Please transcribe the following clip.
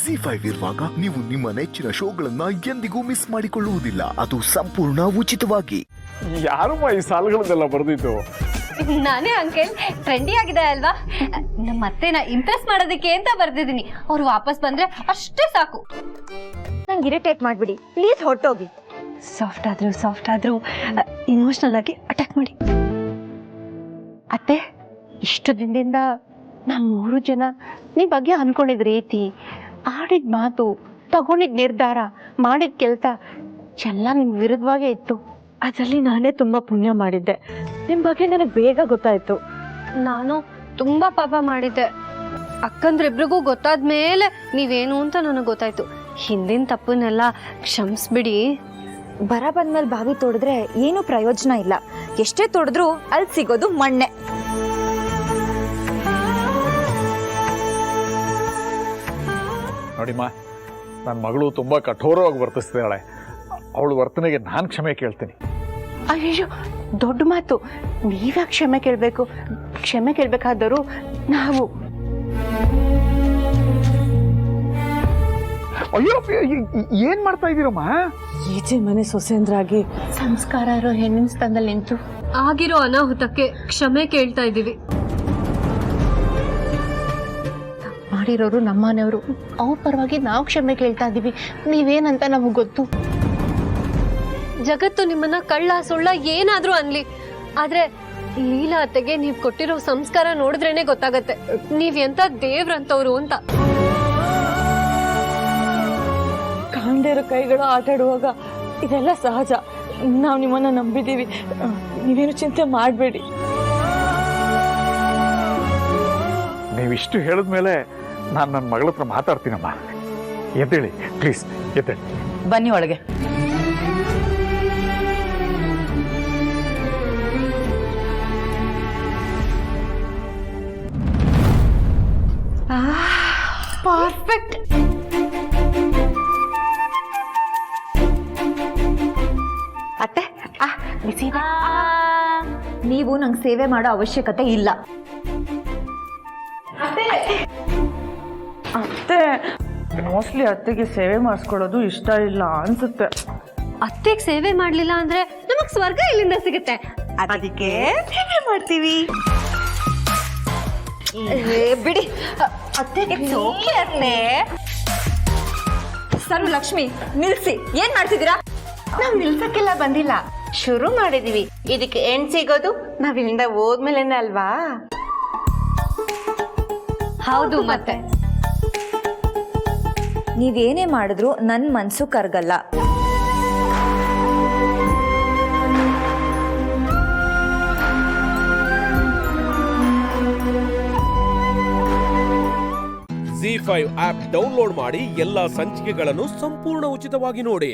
ZEE5 ಇರುವಾಗ ನೀವು ನಿಮ್ಮ ನೆಚ್ಚಿನ ಶೋಗಳನ್ನ ಎಂದಿಗೂ ಮಿಸ್ ಮಾಡಿಕೊಳ್ಳುವುದಿಲ್ಲ. ಅದು ಸಂಪೂರ್ಣ ಉಚಿತವಾಗಿ. ಯಾರಮ್ಮ ಈ ಸಾಲುಗಳನ್ನೆಲ್ಲ ಬರೆದಿದ್ದು? ನಾನೇ ಅಂಕಲ್. ಟ್ರೆಂಡಿ ಆಗಿದೆ ಅಲ್ವಾ? ನಮ್ಮ ಅತ್ತೆನ ಇಂಪ್ರೆಸ್ ಮಾಡೋದಕ್ಕೆ ಅಂತ ಬರ್ದಿದ್ದೀನಿ. ಅವ್ರು ವಾಪಸ್ ಬಂದ್ರೆ ಅಷ್ಟೇ ಸಾಕು. ನಂಗೆ ಇರಿಟೇಟ್ ಮಾಡ್ಬಿಡಿ ಪ್ಲೀಸ್, ಹೊರಟೋಗಿ. ಸಾಫ್ಟ್ ಆದ್ರೂ ಇಮೋಷನಲ್ ಆಗಿ ಅಟ್ಯಾಕ್ ಮಾಡಿ. ಅತ್ತೆ, ಇಷ್ಟು ದಿನದಿಂದ ನಮ್ಮ 3 ಜನ ನಿಮ್ಮ ಬಗ್ಗೆ ಅನ್ಕೊಂಡಿದ್ ರೀತಿ, ಆಡಿದ ಮಾತು, ತಗೊಂಡಿದ್ ನಿರ್ಧಾರ, ಮಾಡಿದ ಕೆಲಸ ಎಲ್ಲ ನಿಮ್ ವಿರುದ್ಧವಾಗೇ ಇತ್ತು. ಅದರಲ್ಲಿ ನಾನೇ ತುಂಬಾ ಪುಣ್ಯ ಮಾಡಿದ್ದೆ. ನಿಮ್ ಬಗ್ಗೆ ನನಗೆ ಬೇಗ ಗೊತ್ತಾಯ್ತು. ನಾನು ತುಂಬಾ ಪಾಪ ಮಾಡಿದ್ದೆ. ಅಕ್ಕಂದ್ರಿಬ್ರಿಗೂ ಗೊತ್ತಾದ್ಮೇಲೆ ನೀವೇನು ಅಂತ ನನಗೆ ಗೊತ್ತಾಯ್ತು. ಹಿಂದಿನ ತಪ್ಪನ್ನೆಲ್ಲ ಕ್ಷಮಿಸ್ಬಿಡಿ. ಬರ ಬಂದ್ಮೇಲೆ ಬಾವಿ ತೋಡಿದ್ರೆ ಏನು ಪ್ರಯೋಜನ ಇಲ್ಲ. ಎಷ್ಟೇ ತೋಡಿದ್ರು ಅಲ್ಲಿ ಸಿಗೋದು ಮಣ್ಣೆ. ನೋಡಿಮ್ಮ, ನನ್ನ ಮಗಳು ತುಂಬಾ ಕಠೋರವಾಗಿ ವರ್ತಿಸ್ತಿದ್ದಾಳೆ. ಅವಳು ವರ್ತನೆಗೆ ನಾನು ಕ್ಷಮೆ ಕೇಳ್ತೀನಿ. ಅಯ್ಯೋ, ದೊಡ್ಡ ಮಾತು. ನೀವ್ಯಾಕೆ ಕ್ಷಮೆ ಕೇಳಬೇಕು? ಕ್ಷಮೆ ಕೇಳಬೇಕಾದವರು ನಾವು. ಅಯ್ಯೋ, ಏನ್ ಮಾಡ್ತಾ ಇದ್ದೀರಮ್ಮ? ಈಚೆ ಮನೆ ಸೊಸೆಂದ್ರಾಗಿ ಸಂಸ್ಕಾರ ಇರೋ ಹೆಣ್ಣಿನ ಸ್ಥಾನದಲ್ಲಿ ನಿಂತು ಆಗಿರೋ ಅನಾಹುತಕ್ಕೆ ಕ್ಷಮೆ ಕೇಳ್ತಾ ಇದ್ದೀವಿ. ಮಾಡಿರೋರು ನಮ್ಮನೆಯವರು, ಅವ್ರ ಪರವಾಗಿ ನಾವು ಕ್ಷಮೆ ಕೇಳ್ತಾ ಇದೀವಿ. ನೀವೇನಂತ ನಮಗ್ ಗೊತ್ತು. ಜಗತ್ತು ನಿಮ್ಮನ್ನ ಕಳ್ಳ ಸುಳ್ಳ ಏನಾದ್ರೂ ಅನ್ಲಿ, ಆದ್ರೆ ಲೀಲಾ ಅತ್ತೆಗೆ ನೀವ್ ಕೊಟ್ಟಿರೋ ಸಂಸ್ಕಾರ ನೋಡಿದ್ರೇನೆ ಗೊತ್ತಾಗತ್ತೆ ನೀವ್ ಎಂತ ದೇವ್ರಂತವ್ರು ಅಂತ. ಕಾಂಡೇರ ಕೈಗಳು ಆಟಾಡುವಾಗ ಇದೆಲ್ಲ ಸಹಜ. ನಾವು ನಿಮ್ಮನ್ನ ನಂಬಿದೀವಿ. ನೀವೇನು ಚಿಂತೆ ಮಾಡಬೇಡಿ. ನೀವಿಷ್ಟು ಹೇಳಿದ್ಮೇಲೆ ನಾನು ನನ್ನ ಮಗಳ ಹತ್ರ ಮಾತಾಡ್ತೀನಮ್ಮ. ಎದ್ದೇಳಿ ಪ್ಲೀಸ್, ಎದ್ದೇಳಿ. ಬನ್ನಿ ಒಳಗೆ. ಪರ್ಫೆಕ್ಟ್. ಅತ್ತೆ, ಬಿಸಿ. ನೀವು ನಂಗೆ ಸೇವೆ ಮಾಡೋ ಅವಶ್ಯಕತೆ ಇಲ್ಲ. ಅತ್ತೆ, ಮೋಸ್ಟ್ಲಿ ಅತ್ತೆಗೆ ಸೇವೆ ಮಾಡಿಸ್ಕೊಡೋದು ಇಷ್ಟ ಇಲ್ಲ ಅನ್ಸುತ್ತೆ. ಅತ್ತೆಗೆ ಸೇವೆ ಮಾಡ್ಲಿಲ್ಲ ಅಂದ್ರೆ ನಮಗ್ ಸ್ವರ್ಗ ಇಲ್ಲಿಂದ ಸಿಗುತ್ತೆ. ಅದಕ್ಕೆ ಸೇವೆ ಮಾಡ್ತೀವಿ. ಬಿಡಿ ಅತ್ತೆ. ಸರು, ಲಕ್ಷ್ಮಿ, ನಿಲ್ಸಿ. ಏನ್ ಮಾಡ್ತಿದ್ದೀರಾ? ನಾವ್ ನಿಲ್ಸಕ್ಕೆಲ್ಲ ಬಂದಿಲ್ಲ, ಶುರು ಮಾಡಿದೀವಿ. ಇದಕ್ಕೆ ಎಂಡ್ ಸಿಗೋದು ನಾವ್ ಇಲ್ಲಿಂದ ಹೋದ್ಮೇಲೆನೆ ಅಲ್ವಾ? ಹೌದು. ಮತ್ತೆ ನೀವೇನೇ ಮಾಡಿದ್ರು ನನ್ ಮನ್ಸು ಕರ್ಗಲ್ಲ. ZEE5 ಆಪ್ ಡೌನ್ಲೋಡ್ ಮಾಡಿ ಎಲ್ಲಾ ಸಂಚಿಕೆಗಳನ್ನು ಸಂಪೂರ್ಣ ಉಚಿತವಾಗಿ ನೋಡಿ.